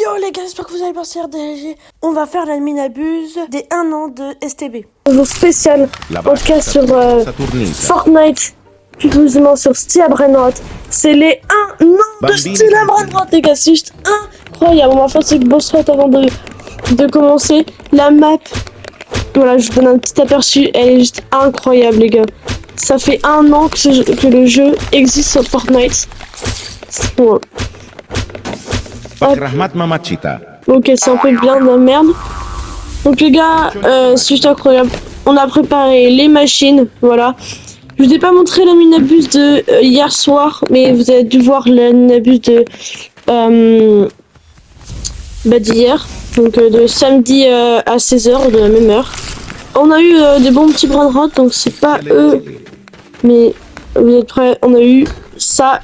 Yo les gars, j'espère que vous allez bien, c'est RDLG. On va faire la minabuse des 1 an de STB. Bonjour spécial, podcast sur Fortnite, plus précisément sur Stia Brainrot. C'est les 1 an de Stia Brainrot les gars, c'est juste incroyable. On va faire ce boss fight avant de commencer. La map, voilà, je vous donne un petit aperçu, elle est juste incroyable les gars. Ça fait 1 an que le jeu existe sur Fortnite. Bon. Ok, c'est un peu bien de la merde. Donc les gars, c'est juste incroyable. On a préparé les machines, voilà. Je vous ai pas montré la minabuse de hier soir, mais vous avez dû voir la minabuse de d'hier. Donc de samedi à 16h, de la même heure. On a eu des bons petits bras de rot, donc c'est pas eux. Mais vous êtes prêts? On a eu ça,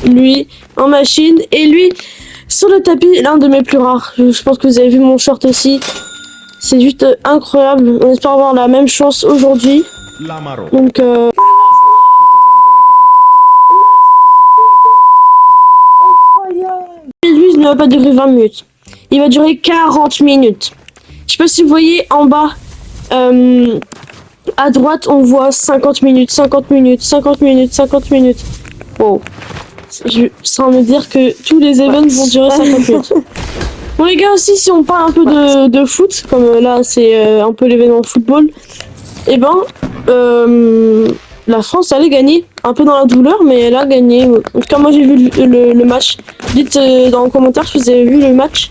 lui en machine, et lui sur le tapis, l'un de mes plus rares. Je pense que vous avez vu mon short aussi. C'est juste incroyable. On espère avoir la même chance aujourd'hui. Donc lui, il ne va pas durer 20 minutes. Il va durer 40 minutes. Je sais pas si vous voyez en bas. À droite, on voit 50 minutes, 50 minutes, 50 minutes, 50 minutes. Wow. Sans me dire que tous les events vont durer 50 minutes. Bon les gars aussi, si on parle un peu de foot, comme là c'est un peu l'événement football, et ben la France allait gagner, un peu dans la douleur, mais elle a gagné. En tout cas moi j'ai vu le match. Dites dans les commentaires si vous avez vu le match.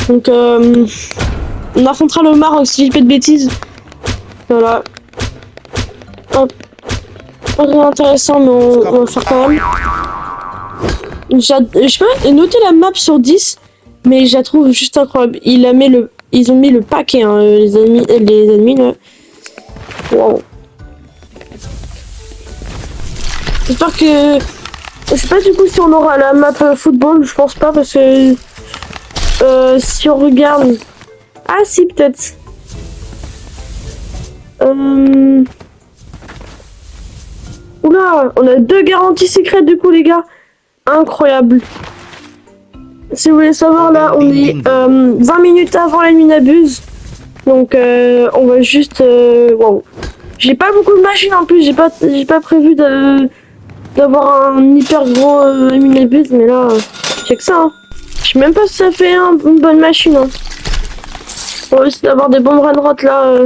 Donc on affrontera le Maroc si je dis pas de bêtises. Voilà. Hop. Pas très intéressant, mais on va le faire quand même. Je peux noter la map sur 10, mais je la trouve juste incroyable. Ils ont mis le paquet, hein, les ennemis là. Wow. J'espère que... Je sais pas du coup si on aura la map football, je pense pas parce que... si on regarde... Ah si, peut-être. Oula, on a 2 garanties secrètes du coup les gars. Incroyable. Si vous voulez savoir là, on est 20 minutes avant la minabuse. Donc on va juste... Wow. J'ai pas beaucoup de machines en plus, j'ai pas prévu d'avoir un hyper gros minabuse, mais là, c'est que ça. Hein. Je sais même pas si ça fait une bonne machine. Hein. On va essayer d'avoir des bons run-rot là.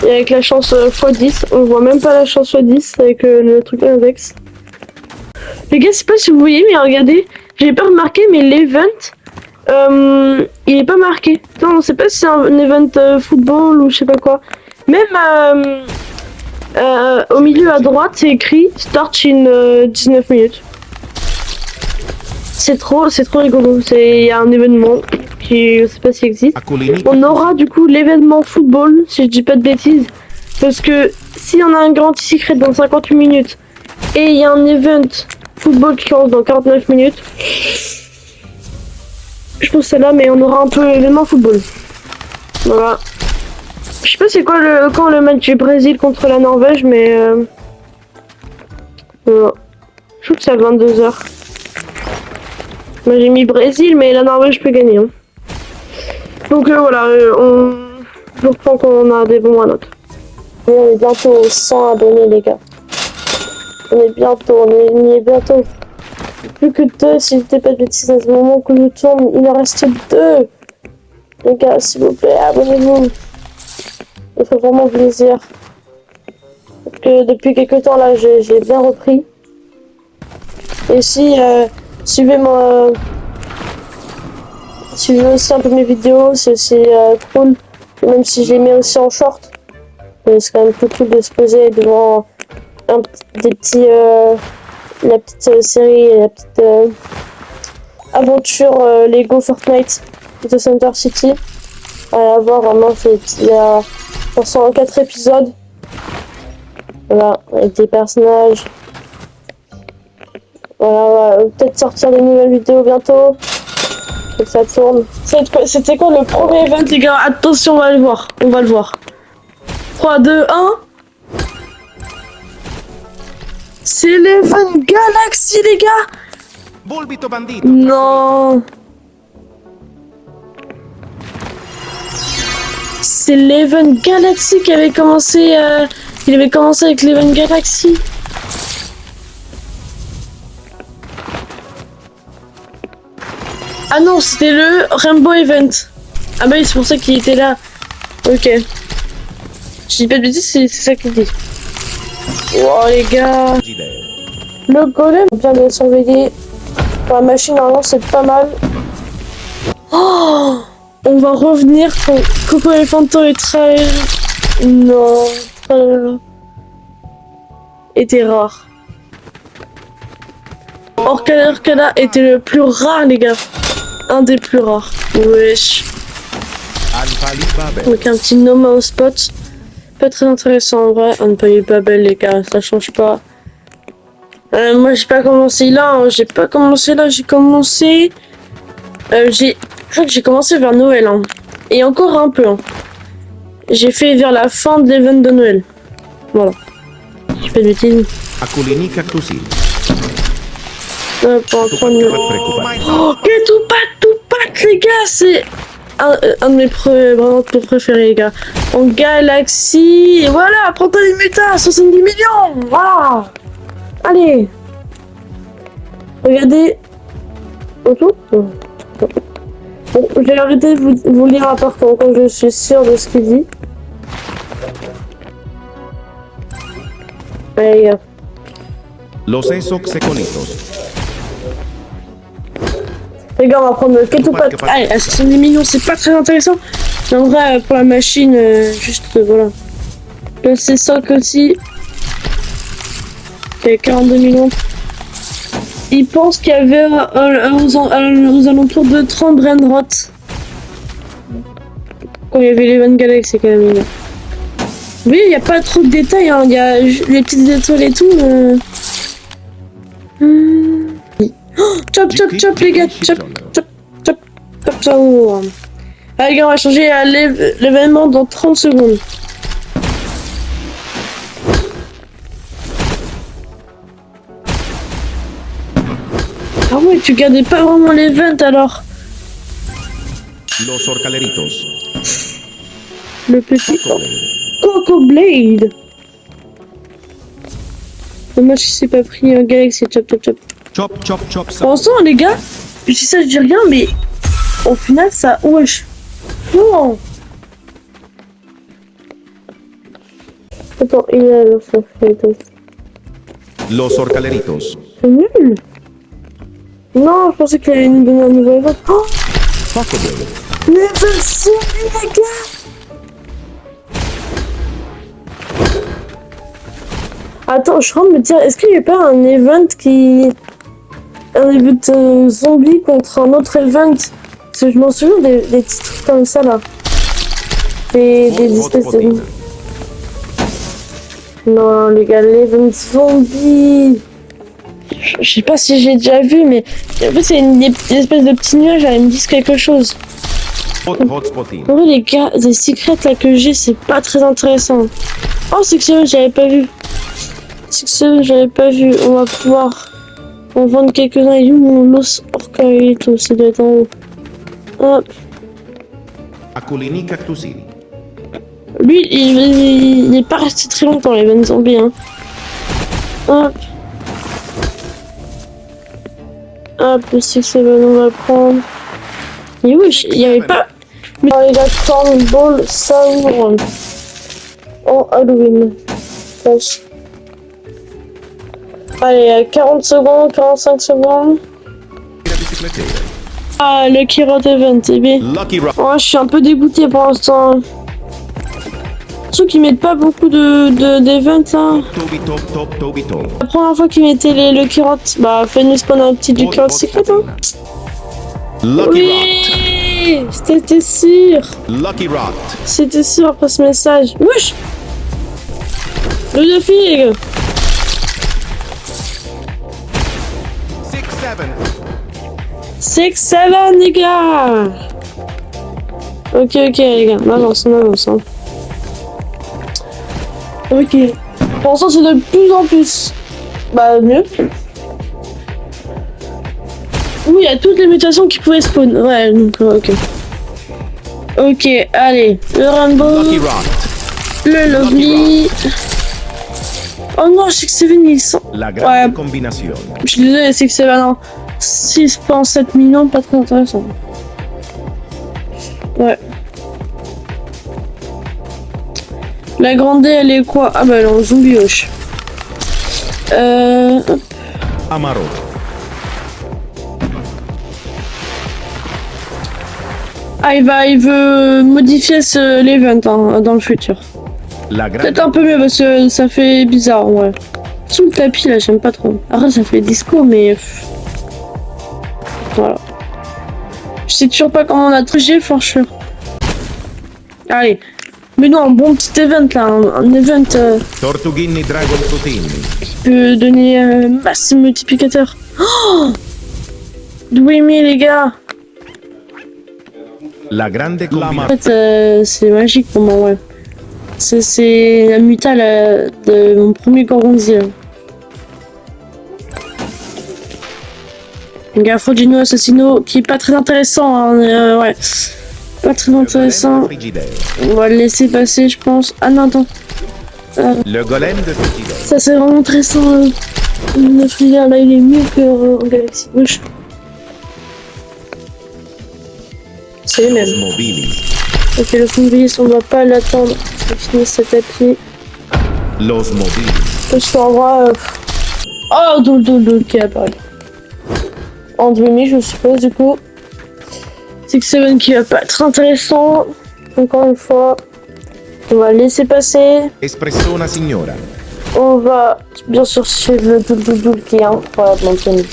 Et avec la chance x10, on voit même pas la chance x10 avec le truc index. Les gars, je sais pas si vous voyez, mais regardez, j'ai pas remarqué, mais l'event, il est pas marqué. Non, on sait pas si c'est un event football ou je sais pas quoi. Même au milieu à droite, c'est écrit Start in 19 minutes. C'est trop rigolo. Il y a un événement qui, je sais pas s'il existe. On aura du coup l'événement football, si je dis pas de bêtises. Parce que si on a un grand secret dans 58 minutes et il y a un event football qui commence dans 49 minutes, je pense c'est là, mais on aura un peu l'événement football. Voilà. Je sais pas c'est quoi quand le match du Brésil contre la Norvège, mais voilà. Je trouve que c'est à 22h. Moi j'ai mis Brésil, mais la Norvège peut gagner. Hein. Donc voilà, je reprends quand on a des bons à notes. On est bientôt aux 100 abonnés les gars. On y est bientôt. Plus que 2 si je dis pas de bêtises à ce moment que je tourne, il en reste 2. Les gars, s'il vous plaît, abonnez-vous. Il faut vraiment plaisir. Parce que depuis quelques temps là, j'ai bien repris. Et si suivez aussi un peu mes vidéos, c'est aussi cool. Même si je les mets aussi en short. C'est quand même plus cool de se poser devant la petite série, la petite aventure Lego Fortnite de Center City. À voir vraiment, il y a 4 épisodes. Voilà, avec des personnages. Voilà, on va peut-être sortir des nouvelles vidéos bientôt. Que ça tourne. C'était quoi le premier event les gars? Attention, on va le voir. 3, 2, 1. C'est l'event Galaxy les gars. Non. C'est l'Event Galaxy qui avait commencé. Il avait commencé avec l'Event Galaxy. Ah non, c'était le Rainbow Event. Ah bah oui, c'est pour ça qu'il était là. Ok. Je dis pas de bêtises, c'est ça qu'il dit. Oh les gars. Le golem, bien de surveiller. Pour la machine, normalement, c'est pas mal. Oh, on va revenir quand Coco Elephanto et Trail. Non, Trail était rare. Orcana était le plus rare, les gars. Un des plus rares. Wesh. Donc un petit No Mouse Spot. Pas très intéressant en vrai. Unpayable, les gars, ça change pas. Moi j'ai pas commencé là, hein. J'ai pas commencé là, j'ai commencé. Je crois que j'ai commencé vers Noël, hein. Et encore un peu, hein. J'ai fait vers la fin de l'event de Noël. Voilà. Je fais de bêtises. Pour oh, tout pack, les gars, c'est un de mes vraiment préférés, les gars. En Galaxy, et voilà, prends-toi les métas, 70 millions, voilà. Allez. Regardez. Autour. Bon, je vais arrêter de vous lire à part quand je suis sûr de ce qu'il dit. Allez, les gars. Los secolitos. Les gars, on va prendre le Ketupat. Allez, à 70 millions, c'est pas très intéressant. Mais en vrai, pour la machine, juste, voilà. Le C5 aussi. Qui a 42 millions. Il pense qu'il y avait aux alentours de 30 Brainrot. Quand il y avait l'Event Galaxy, quand même, les gars. Oui, il n'y a pas trop de détails, hein. Il y a les petites étoiles et tout. Oh, chop, les gars, chop. Allez, les gars, on va changer à l'événement dans 30 secondes. Ah ouais, tu gardais pas vraiment l'event alors. Los orcaleritos. Le petit Coco Blade. Dommage si c'est pas pris un Galaxy, chop. Chop. Pour l'instant, les gars, je dis ça, je dis rien, mais au final, ça. Wesh. Non. Attends, il y a Los Orcaleritos. Los orcaleritos. C'est nul. Non, je pensais qu'il allait nous donner un nouvel event. Oh, level 100, les gars. Attends, je suis en train de me dire, est-ce qu'il n'y a pas un event qui... Un event zombie contre un autre event? Parce que je m'en souviens des titres comme ça, là. Des espèces de... Non, les gars, l'event zombie... Je sais pas si j'ai déjà vu, mais... En fait, c'est une espèce de petits nuages, là, ils me disent quelque chose. En vrai, les gars, les secrets là que j'ai, c'est pas très intéressant. Oh, c'est que j'avais pas vu. On va pouvoir en vendre quelques-uns. Il y a mon Los Orcaleritos, ça doit être en haut. Hop. Lui, il est pas resté très longtemps, les Event Zombies, hein. Hop. Le 6-7, on va le prendre. Et oui, il y avait pas... Mais les gars, Cornball Sound en Halloween. Pense. Allez, 40 secondes, 45 secondes. Ah, Lucky Rod Event, c'est bien. Oh, je suis un peu dégoûté pour l'instant. Surtout qu'ils mettent pas beaucoup d'events là. La première fois qu'ils mettaient les Lucky Rod, bah fais-nous spawn un petit Lucky Rod secret, hein. Oui, c'était sûr. C'était sûr après ce message. Wesh. Le défi, les gars. 6-7, les gars. Ok, les gars, on avance, hein. Ok. Pour l'instant, c'est de plus en plus. Bah, mieux. Oui, il y a toutes les mutations qui pouvaient spawn. Ouais, donc, ok. Ok, allez, le Rainbow, Lucky Rot. le Lovely. Oh non, Six Seven, ils sont... La Ouais, grande combinazione. je suis désolé, Six Seven, non. 6,7 millions, pas très intéressant. Ouais. La grande D, elle est quoi? Ah bah non, zombie hoche. Hop. Amaro. Ah, il veut modifier l'event hein, dans le futur. La Peut-être grande un peu mieux parce que ça fait bizarre, ouais. Sous le tapis, là, j'aime pas trop. Après, ça fait disco, mais... Voilà. Je sais toujours pas comment on a triché, franchement. Allez. Mais non, un bon petit event, là. Un event Tortughini Dragon Frutini. qui peut donner masse multiplicateur. Oh, doué les gars. La grande En combinazione. fait, c'est magique pour moi, ouais. C'est la mutale de mon premier Goronzi. Garfodino Assassino, qui est pas très intéressant, hein, ouais. Pas très intéressant. Frigidaire. On va le laisser passer, je pense. Ah non, attends. Le golem de Frigidaire. Ça, c'est vraiment intéressant. Le frigidaire, là, il est mieux que en Galaxy Bush. C'est le même. Mobili. Ok, le Fumbilis, on va pas l'attendre. Je vais finir ce tapis. Los Mobili. Parce qu'en vrai... Oh, Doul qui est apparu. En demi, je suppose, du coup. 6-7 qui va pas être intéressant. Encore une fois. On va laisser passer. Espressona Signora. On va bien sûr suivre le Doul qui est incroyable en tennis.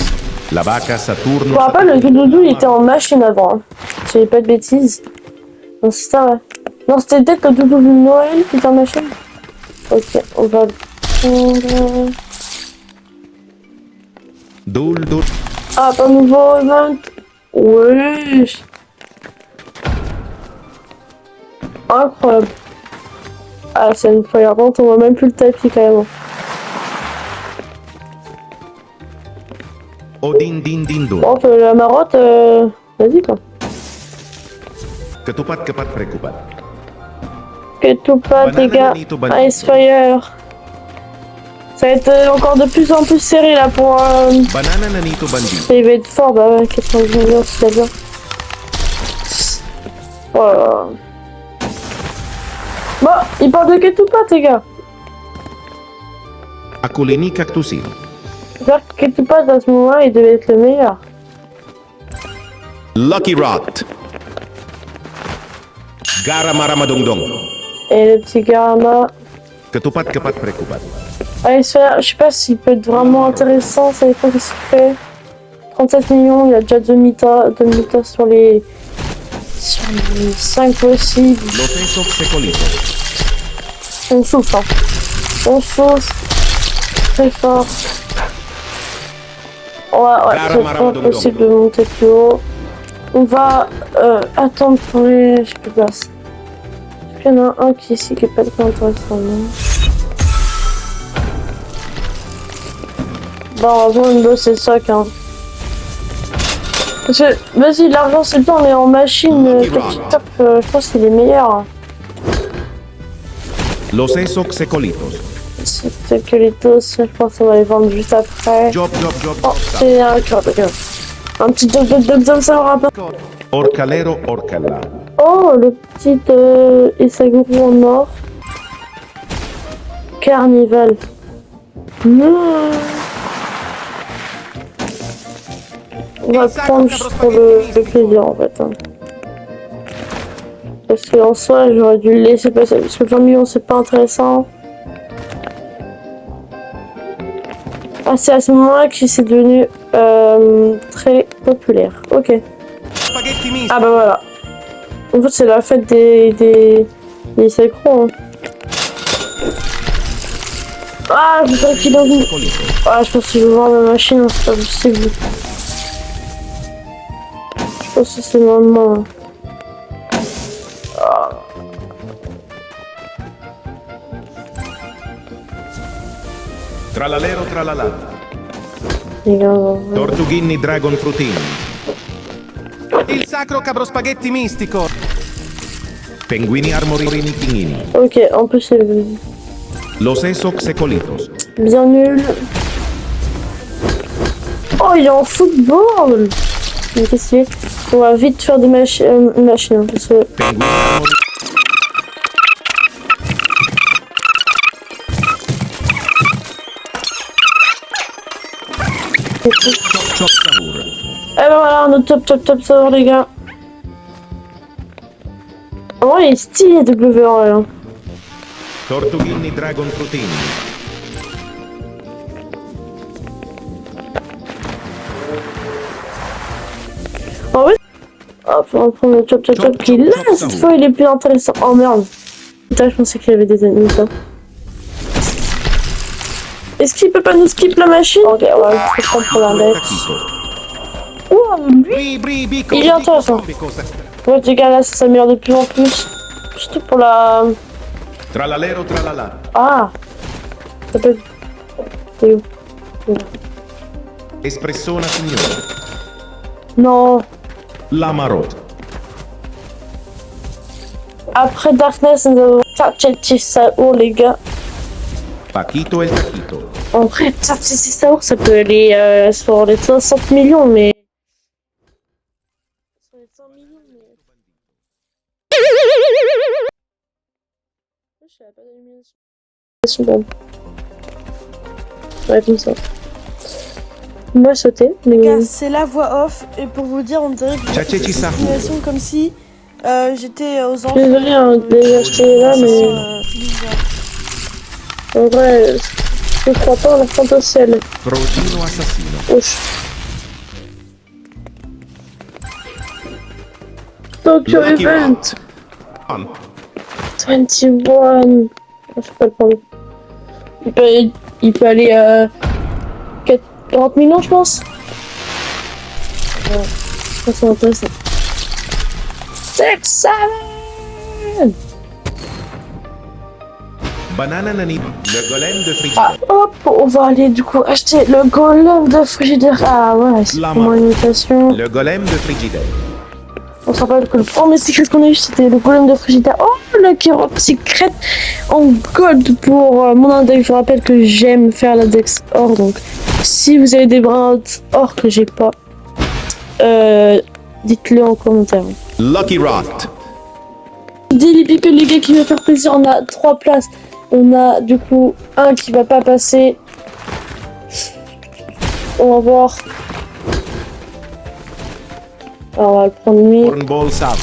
La vaca Je Saturno. me rappelle, le Doul il était en machine avant. Hein. Si je dis pas de bêtises. Non, c'est ça, ouais. Non, c'était peut-être le Doul Noël qui était en machine. Ok, on va prendre... Dul. Ah, pas nouveau event. Oui. Incroyable. Ah, c'est une fireball, on voit même plus le tapis carrément. Odin Din Din Dun. Bon, la marotte, vas-y quoi. Ketupat kepat prekupat. Que tout pas, les gars. Ice Fire. Ça va être encore de plus en plus serré là pour. Banana Nanito Bandi. Il va être fort, bah ouais, 90 millions, c'est bien. Voilà. Bon, il parle de Ketupat, les gars. Akulini Cactusin. J'espère que Ketupat à ce moment-là, il devait être le meilleur. Lucky Rot. Gara Maramadongdong. Et le petit Garama. Ketupat kepat prekupat. Ice Fire, je sais pas s'il peut être vraiment intéressant, ça dépend de ce qu'il fait. 37 millions, il y a déjà 2 mitas sur les 5 possibles. Loteso Secolito. On souffle, hein. On souffle. Très fort. Ouais, c'est pas possible de monter plus haut. On va attendre pour les... Je peux pas. Il y en a un qui ici qui est pas très intéressant. Non. Bon, heureusement, une bosse c'est ça hein. Parce que, vas-y, l'argent c'est bien, mais en machine, petit top, je pense qu'il est meilleur. Hein. Los Esoc Secolitos. C'est que les toasts, je pense qu'on va les vendre juste après. Job. Oh, c'est un cœur. Un petit job, ça me rappelle. Orcalero Orcala. Oh, le petit Isaguru en or. Carnival. On va prendre juste pour le plaisir en fait. Hein. Parce qu'en soi, j'aurais dû le laisser passer. Parce que 20 millions, c'est pas intéressant. Ah, c'est à ce moment-là que c'est devenu très populaire. Ok. Ah bah voilà. En fait, c'est la fête des sacros. Hein. Ah, je sais qu'il a vu. Ah, je pense que je vais voir ma machine, c'est pas possible. Je pense que c'est normalement. Ah. Tralalero tralala. Regarde. Tortughini Dragon Frutini. Il sacro cabrospaghetti mistico. Penguini armorini tingini. Ok, en plus c'est Los exoxecolitos. bien nul. Oh, il est en football. Mais qu'est-ce qu'il est? On va vite faire des machines, hein, parce que... Penguini armorini. Chop chop savour. Eh ben voilà, on a top savoir les gars. En vrai, il est stylé WRL. Hein. Tortughini dragon frutini. En vrai, hop, on va prendre le chop qui là, cette fois il est plus intéressant. Oh merde. Putain, je pensais qu'il y avait des ennemis ça. Est-ce qu'il peut pas nous skip la machine? Ok, ouais, je peux prendre la bête. Oh, lui, il est intéressant. Ouais, les gars, là, ça s'améliore de plus en plus. Surtout pour la... Tralalero tralala. Ah, ça peut... T'es où? Espressona signore. Non. La marotte. Après Darkness, nous avons Tacheti Saour, les gars. Paquito el taquito. En vrai, Tacheti Saour, ça peut aller sur les 60 millions, mais... Sur les 100 millions, mais... Je savais pas d'illumination. Bon. Ouais, comme ça. Moi, sauter, mais... Les gars, c'est la voix off. Et pour vous dire, on dirait que j'ai fait Tchatchechi cette Sahou. simulation comme si j'étais aux anges. Désolé hein, de les acheter là, mais... En vrai, je crois pas en la potentiel. Frogino assassino. Ouf. Tokyo Lucky Event Rock. 21. Je peux pas le prendre. Il peut aller 40 millions, je pense. Ouais, ça c'est intéressant. 6, 7. Banana nani. Le golem de Ah, frigidaire. hop, on va aller du coup acheter le golem de frigidaire. Ah ouais, c'est La vraiment main. une imitation. Le golem de frigidaire. On se rappelle que le premier secret qu'on a eu c'était le golem de frigidaire. Oh, le Kirok secret en gold pour mon index. Je vous rappelle que j'aime faire l'index or, donc si vous avez des brins or que j'ai pas, dites-le en commentaire. Lucky Rot. Daily People, les gars, qui va faire plaisir. On a 3 places. On a du coup un qui va pas passer. On va voir. Alors, on va le prendre lui. Cornball savour.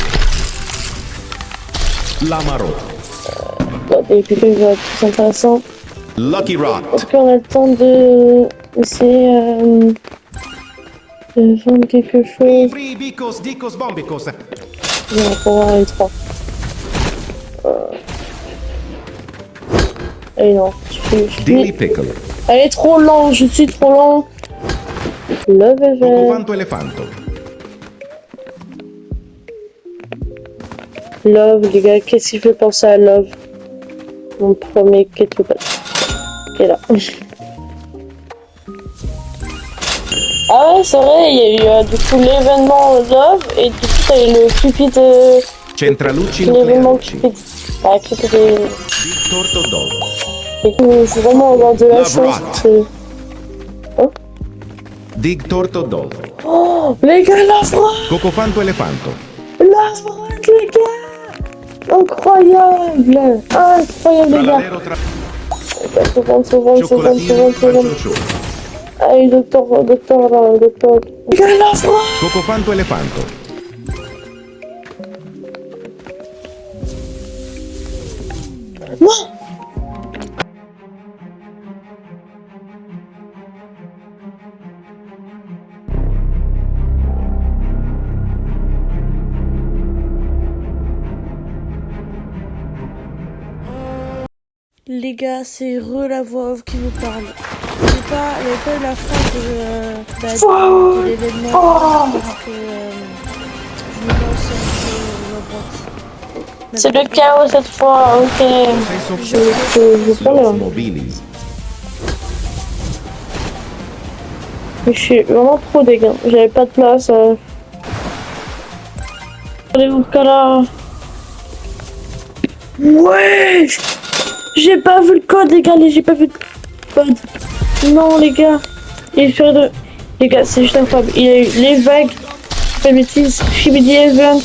La marotte. Daily People, il va être plus intéressant. Lucky Rot. Est-ce qu'on a le temps de essayer de vendre quelque chose? Free bicos dicos bombicos. Non, pour voir les 3. Et non, Dilly pickle. Elle est trop lent, je suis trop lent. Love Event. Cocofanto elefanto. Love, les gars, qu'est-ce qui fait penser à Love? Mon premier ketchup. Qui est là. Ah ouais, c'est vrai, il y a eu du coup l'événement Love et du coup t'as eu le Cupid. Centralucci L'événement nuclearucci. Cupid. Ah, Cupid est. Big torto dog. Et c'est vraiment avoir de la Love chance. Rot. c'est- Dig torto dog. Oh, les gars, Love Rot, Cocofanto elefanto. Love Rot, les gars! Incroyable! Incroyable, les gars! Tralalero tra. Seconde. Cioccolatino falcioccio. Allez, docteur. Les gars, Love Rot! Cocofanto elefanto. Non! Les gars, c'est la voix off qui vous parle. Il n'y avait pas eu la fin de l'événement. Oh. Parce que je me lance un peu la droite. C'est le chaos cette fois, ok. Je prends Los le. mobilis. Mais je suis vraiment trop dégueu. J'avais pas de place. Allez, vous là. Ouais! J'ai pas vu le code, les gars, j'ai pas vu le code. Non, les gars. Il est sur de... Les gars, c'est juste incroyable. Il y a eu les vagues, pas de bêtises, Shibidi Event.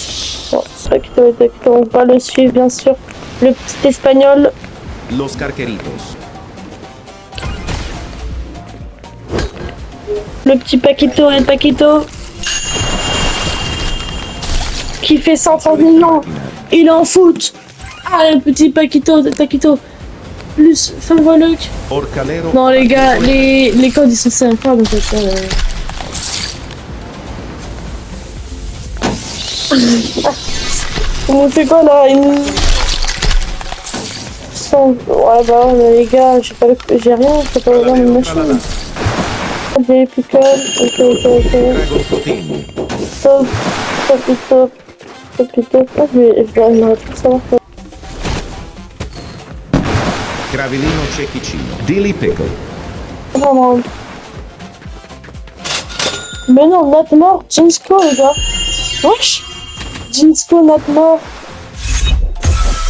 Bon, Taquito, on va le suivre, bien sûr. Le petit espagnol. Los Carqueritos. Le petit Paquito, El Paquito. Qui fait 130 millions. Il en fout. Ah, le petit Paquito, El Paquito. Plus Fanvoluc. Orcalero. Non, les gars, les codes, ils sont sympas, donc ça... On fait quoi là? Ouais bah les gars, j'ai rien, je peux pas dans une machine. Des pickles, ok. Dragon Totini. Top. Ah, je vais arrêter de savoir quoi. Cravellino Cecchicino. Dilly Pickle. Vraiment. Mais non, Nat mort, Jinsko les gars. Wesh. Jinsko, Nat mort.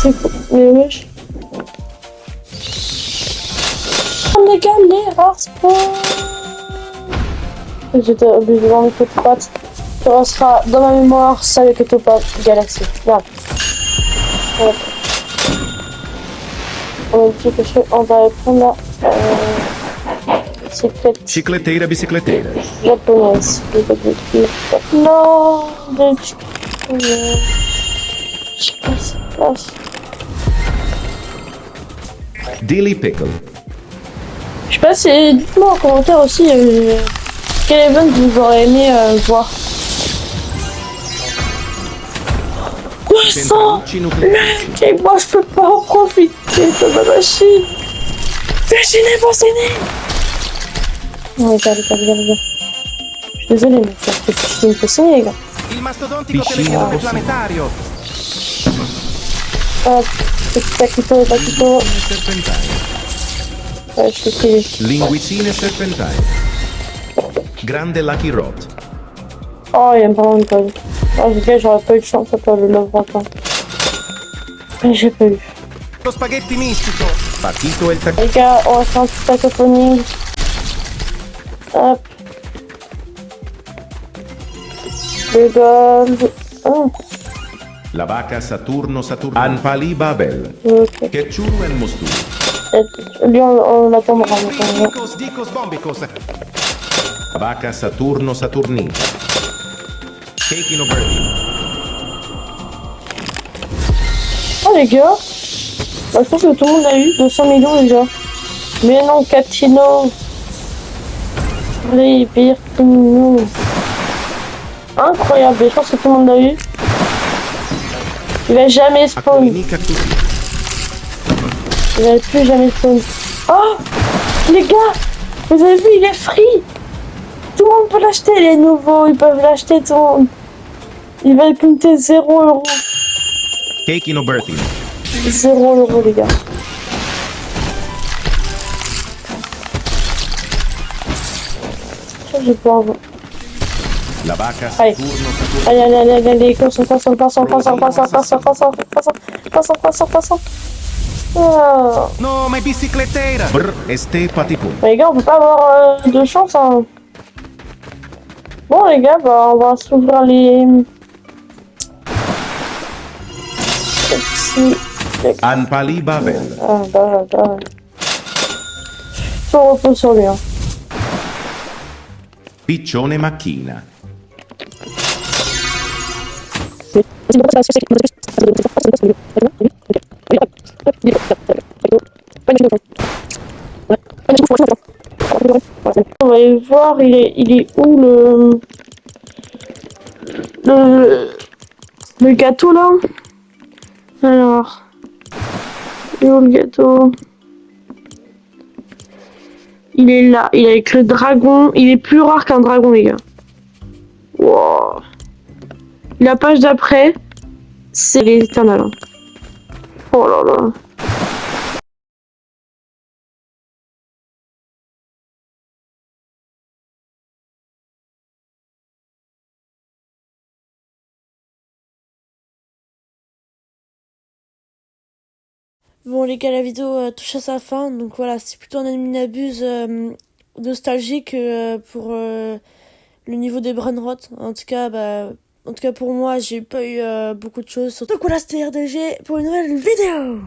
C'est quoi? Mais wesh. Oh les gars, les rares sports. J'étais obligé d'en mettre le pattes. Tu resteras dans ma mémoire, ça avec le Topaz Galaxy. Là. Voilà. On va prendre la Cicleteira bicicleteira. japonaise. Non, je passe. Dilly Pickle. Je sais pas si, dites-moi en commentaire aussi quel event vous aurez aimé voir. 200 Centrallucci nucleici. et moi je peux pas en profiter de ma machine. Imaginez mon séné. Non, les gars. Je suis désolé, mais c'est une personne, les gars. Il mastodontico Piscina telegrafo rossa. planetario. Hop, petit Paquito. Serpentaio. Ouais, je suis plié. Linguicine serpentaio. Grande Lucky Rod. Oh, il y a vraiment une code. Oh, les gars, j'aurais pas eu de chance à faire le love rock. Mais j'ai pas eu. Lo spaghetti mistico. Patito el tac. Les gars, on va faire un petit pack opening. Hop. Le gold. Oh, La vaca Saturno Saturno. Anpali Babel. ok. Ketchuru en Mosturu. Lui, on l'attendra maintenant. Dicos, dicos, bombicos. La vaca Saturno Saturnino. Cakino Birdie. Oh, les gars. Bah, je pense que tout le monde a eu 200 millions, les gars. Mais non, Catino. Les Birkino. Incroyable, je pense que tout le monde l'a eu. Il va jamais spawn. Aquilini Cactus. Il va plus jamais spawn. Oh, les gars, vous avez vu, il est free. Tout le monde peut l'acheter, les nouveaux, ils peuvent l'acheter, tout le monde. Il va coûter 0 €. Cakino Bertino. 0 €, les gars. Je vais pas avoir. La vaca Allez. Saturno Saturno. Allez, passons. Ah. No, ma è bicicleteira. Brr este patipum. Les gars, on peut pas avoir de chance, hein. Bon, les gars, bah, on va s'ouvrir les... petits... Anpali Babel. Ah, bah. Tout repose sur lui, hein. Piccione Macchina. On va aller voir, il est où le gâteau là? Alors, il est où le gâteau? Il est là, il est avec le dragon, il est plus rare qu'un dragon les gars. Wow. La page d'après, c'est les éternels. Hein. Oh là là. Bon les gars, la vidéo touche à sa fin, donc voilà, c'est plutôt un Animinabuse nostalgique pour le niveau des brainrot. En tout cas pour moi, j'ai pas eu beaucoup de choses. Donc voilà, c'était RDG pour une nouvelle vidéo.